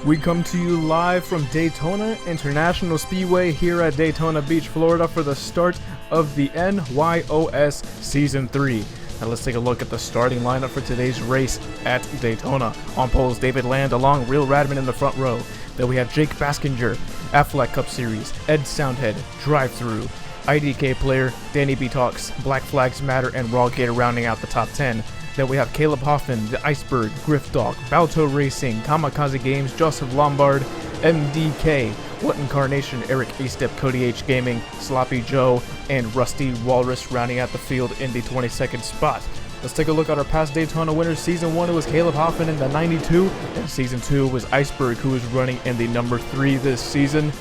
We come to you live from Daytona International Speedway here at Daytona Beach, Florida for the start of the NYOS Season 3. Now let's take a look at the starting lineup for today's race at Daytona. On poles, David Land along Real Radman in the front row. Then we have Jake Baskinger, Aflac Cup Series, Ed Soundhead, Drive-Thru, IDK player, Danny B Talks, Black Flags Matter, and Raw Gator rounding out the top 10. Then we have Caleb Hoffman, The Iceberg, Griff Dog, Balto Racing, Kamikaze Games, Joseph Lombard, MDK, What Incarnation, Eric A-Step, Cody H Gaming, Sloppy Joe, and Rusty Walrus rounding out the field in the 22nd spot. Let's take a look at our past Daytona winners. Season 1 it was Caleb Hoffman in the 92, and Season 2 was Iceberg, who is running in the number 3 this season.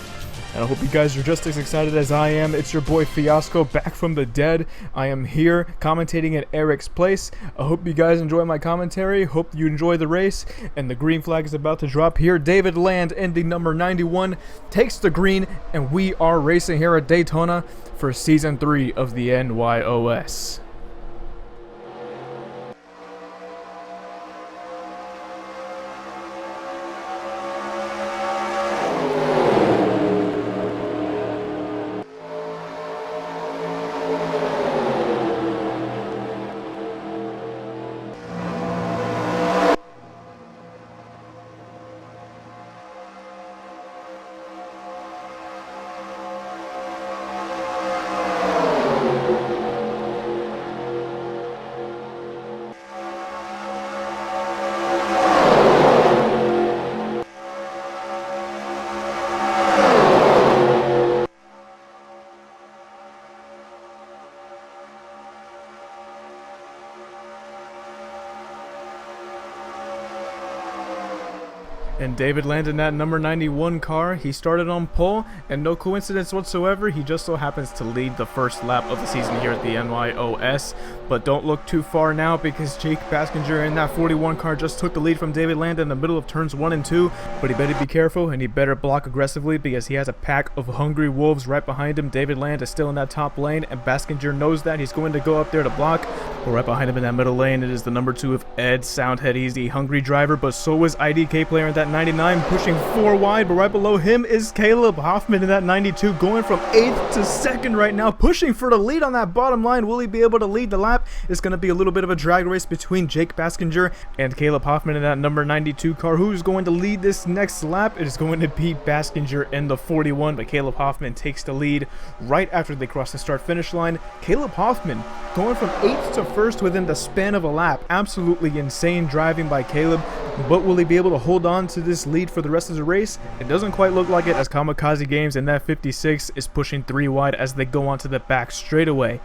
And I hope you guys are just as excited as I am. It's your boy Fiasco back from the dead. I am here commentating at Eric's place. I hope you guys enjoy my commentary. Hope you enjoy the race. And the green flag is about to drop here. David Land, ending number 91, takes the green. And we are racing here at Daytona for Season 3 of the NYOS. And David landed in that number 91 car. He started on pole, and no coincidence whatsoever, he just so happens to lead the first lap of the season here at the NYOS. But don't look too far now, because Jake Baskinger in that 41 car just took the lead from David Land in the middle of turns 1 and 2. But he better be careful, and he better block aggressively, because he has a pack of hungry wolves right behind him. David Land is still in that top lane, and Baskinger knows that. He's going to go up there to block. But right behind him in that middle lane, it is the number 2 of Ed Soundhead. He's the hungry driver, but so is IDK player in that 99, pushing 4 wide, but right below him is Caleb Hoffman in that 92, going from 8th to 2nd right now, pushing for the lead on that bottom line. Will he be able to lead the lap? It's going to be a little bit of a drag race between Jake Baskinger and Caleb Hoffman in that number 92 car. Who's going to lead this next lap? It is going to be Baskinger in the 41, but Caleb Hoffman takes the lead right after they cross the start-finish line. Caleb Hoffman going from 8th to 1st within the span of a lap. Absolutely insane driving by Caleb, but will he be able to hold on to this lead for the rest of the race? It doesn't quite look like it, as Kamikaze Games in that 56 is pushing 3 wide as they go onto the back straightaway.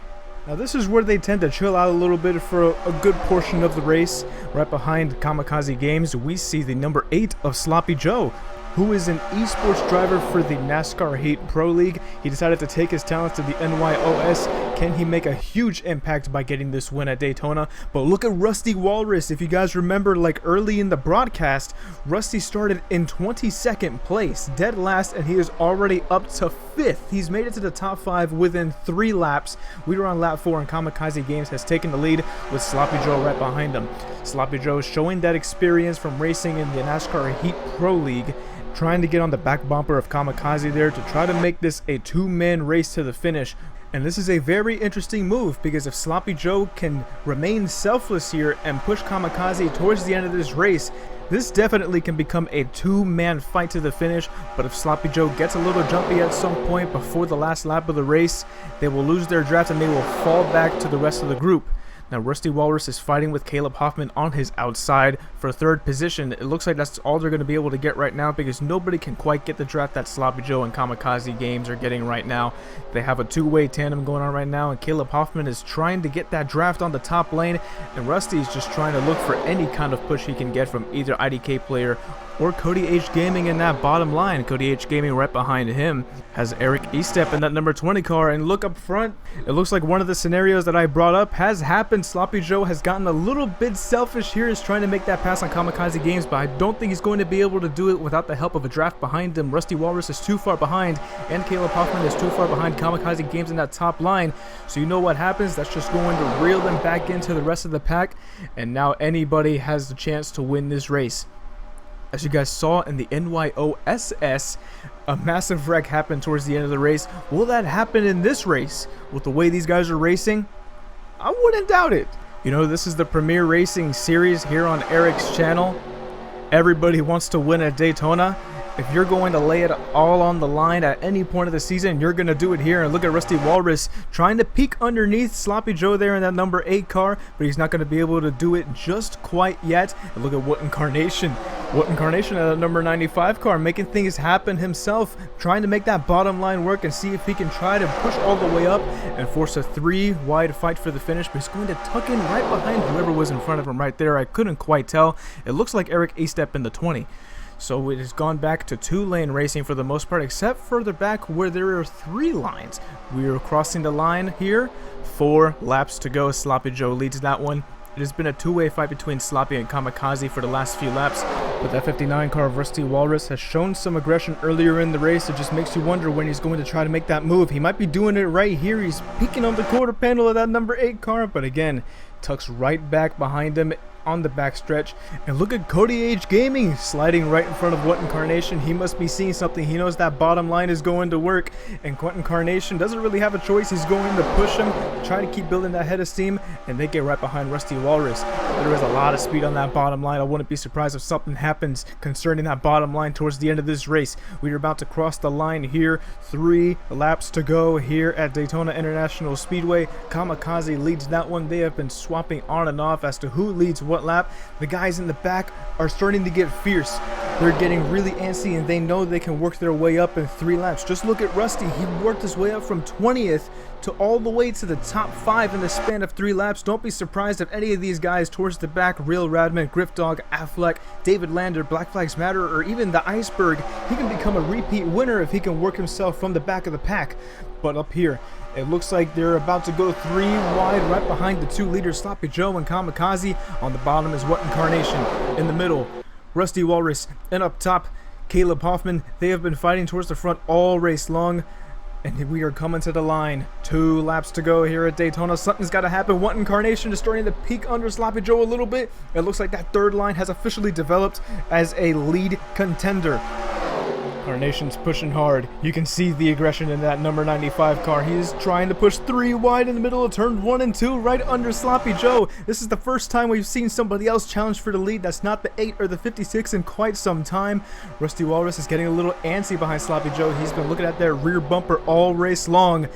Now this is where they tend to chill out a little bit for a good portion of the race. Right behind Kamikaze Games, we see the number 8 of Sloppy Joe, who is an esports driver for the NASCAR Heat Pro League. He decided to take his talents to the NYOS. Can he make a huge impact by getting this win at Daytona? But look at Rusty Walrus. If you guys remember, like early in the broadcast, Rusty started in 22nd place, dead last, and he is already up to 5th. He's made it to the top 5 within 3 laps. We were on lap 4, and Kamikaze Games has taken the lead with Sloppy Joe right behind him. Sloppy Joe is showing that experience from racing in the NASCAR Heat Pro League, trying to get on the back bumper of Kamikaze there to try to make this a 2-man race to the finish. And this is a very interesting move, because if Sloppy Joe can remain selfless here and push Kamikaze towards the end of this race, this definitely can become a 2-man fight to the finish. But if Sloppy Joe gets a little jumpy at some point before the last lap of the race, they will lose their draft and they will fall back to the rest of the group. Now Rusty Walrus is fighting with Caleb Hoffman on his outside for 3rd position. It looks like that's all they're going to be able to get right now, because nobody can quite get the draft that Sloppy Joe and Kamikaze Games are getting right now. They have a 2-way tandem going on right now, and Caleb Hoffman is trying to get that draft on the top lane, and Rusty is just trying to look for any kind of push he can get from either IDK player or Cody H Gaming in that bottom line. Cody H Gaming right behind him has Eric E-Step in that number 20 car, and look up front, it looks like one of the scenarios that I brought up has happened. Sloppy Joe has gotten a little bit selfish here, is trying to make that pass on Kamikaze Games, but I don't think he's going to be able to do it without the help of a draft behind him. Rusty Walrus is too far behind, and Caleb Hoffman is too far behind Kamikaze Games in that top line. So you know what happens? That's just going to reel them back into the rest of the pack, and now anybody has the chance to win this race. As you guys saw in the NYOS, a massive wreck happened towards the end of the race. Will that happen in this race? With the way these guys are racing, I wouldn't doubt it. You know, this is the premier racing series here on Eric's channel. Everybody wants to win at Daytona. If you're going to lay it all on the line at any point of the season, you're going to do it here. And look at Rusty Walrus trying to peek underneath Sloppy Joe there in that number 8 car, but he's not going to be able to do it just quite yet. And look at What Incarnation. What Incarnation at a number 95 car, making things happen himself, trying to make that bottom line work and see if he can try to push all the way up and force a 3-wide fight for the finish. But he's going to tuck in right behind whoever was in front of him right there. I couldn't quite tell. It looks like Eric A-step in the 20. So it has gone back to 2-lane racing for the most part, except further back where there are 3 lines. We are crossing the line here. 4 laps to go. Sloppy Joe leads that one. It has been a 2-way fight between Sloppy and Kamikaze for the last few laps, but that 59 car of Rusty Walrus has shown some aggression earlier in the race. It just makes you wonder when he's going to try to make that move. He might be doing it right here. He's peeking on the quarter panel of that number 8 car, but again, tucks right back behind him on the backstretch. And look at Cody H Gaming sliding right in front of What Incarnation. He must be seeing something. He knows that bottom line is going to work, and What Incarnation doesn't really have a choice. He's going to push him, try to keep building that head of steam, and they get right behind Rusty Walrus. There is a lot of speed on that bottom line. I wouldn't be surprised if something happens concerning that bottom line towards the end of this race. We are about to cross the line here. 3 laps to go here at Daytona International Speedway. Kamikaze leads that one. They have been swapping on and off as to who leads what lap. The guys in the back are starting to get fierce. They're getting really antsy, and they know they can work their way up in 3 laps. Just look at Rusty. He worked his way up from 20th to all the way to the top 5 in the span of 3 laps. Don't be surprised if any of these guys towards the back, Real Radman, Griffdog, Affleck, David Lander, Black Flags Matter, or even the Iceberg, he can become a repeat winner if he can work himself from the back of the pack. But up here, it looks like they're about to go 3 wide right behind the 2 leaders, Sloppy Joe and Kamikaze. On the bottom is What Incarnation. In the middle, Rusty Walrus. And up top, Caleb Hoffman. They have been fighting towards the front all race long. And we are coming to the line. 2 laps to go here at Daytona. Something's got to happen. What Incarnation is starting to peek under Sloppy Joe a little bit. It looks like that 3rd line has officially developed as a lead contender. Incarnation's pushing hard. You can see the aggression in that number 95 car. He is trying to push 3 wide in the middle of turn 1 and 2 right under Sloppy Joe. This is the first time we've seen somebody else challenge for the lead. That's not the 8 or the 56 in quite some time. Rusty Walrus is getting a little antsy behind Sloppy Joe. He's been looking at that rear bumper all race long.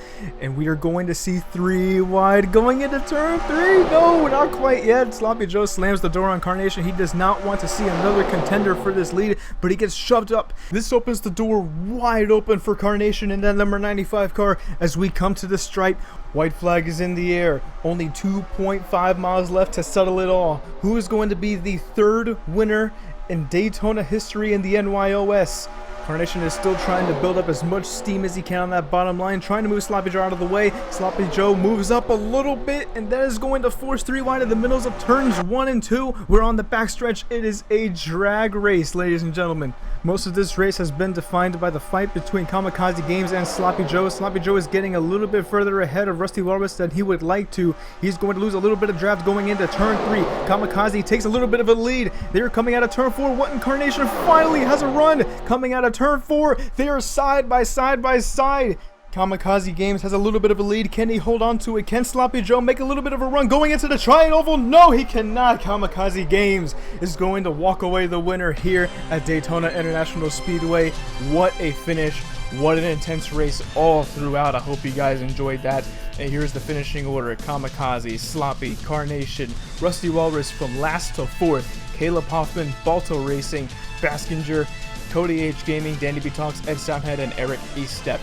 And we are going to see 3 wide going into turn 3. No, not quite yet. Sloppy Joe slams the door on Incarnation. He does not want to see another contender for this lead, but he gets shoved up. This opens the door wide open for Carnation in that number 95 car as we come to the stripe. White flag is in the air. Only 2.5 miles left to settle it all. Who is going to be the 3rd winner in Daytona history in the NYOS? Carnation is still trying to build up as much steam as he can on that bottom line, trying to move Sloppy Joe out of the way. Sloppy Joe moves up a little bit, and that is going to force 3 wide in the middles of turns 1 and 2. We're on the backstretch. It is a drag race, ladies and gentlemen. Most of this race has been defined by the fight between Kamikaze Games and Sloppy Joe. Sloppy Joe is getting a little bit further ahead of Rusty Walrus than he would like to. He's going to lose a little bit of draft going into turn 3. Kamikaze takes a little bit of a lead. They're coming out of turn 4. What Incarnation finally has a run coming out of turn 4. They are side by side by side. Kamikaze Games has a little bit of a lead. Can he hold on to it? Can Sloppy Joe make a little bit of a run going into the tri-oval? No, he cannot. Kamikaze Games is going to walk away the winner here at Daytona International Speedway. What a finish. What an intense race all throughout. I hope you guys enjoyed that. And here's the finishing order. Kamikaze, Sloppy, Carnation, Rusty Walrus from last to 4th. Caleb Hoffman, Balto Racing, Baskinger, Cody H Gaming, Danny B Talks, Ed Soundhead, and Eric E-Step.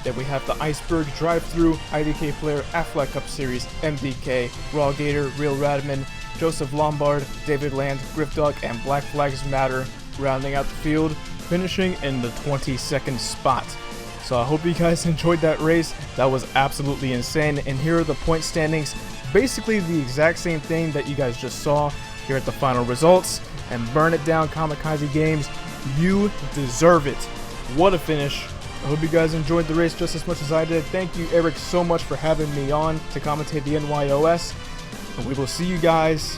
Then we have the Iceberg Drive-Thru, IDK Player, Affleck Cup Series, MDK, Raw Gator, Real Radman, Joseph Lombard, David Land, Griffdog, and Black Flags Matter rounding out the field, finishing in the 22nd spot. So I hope you guys enjoyed that race. That was absolutely insane. And here are the point standings. Basically the exact same thing that you guys just saw here at the final results. And burn it down, Kamikaze Games. You deserve it. What a finish. I hope you guys enjoyed the race just as much as I did. Thank you, Eric, so much for having me on to commentate the NYOS. And we will see you guys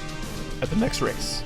at the next race.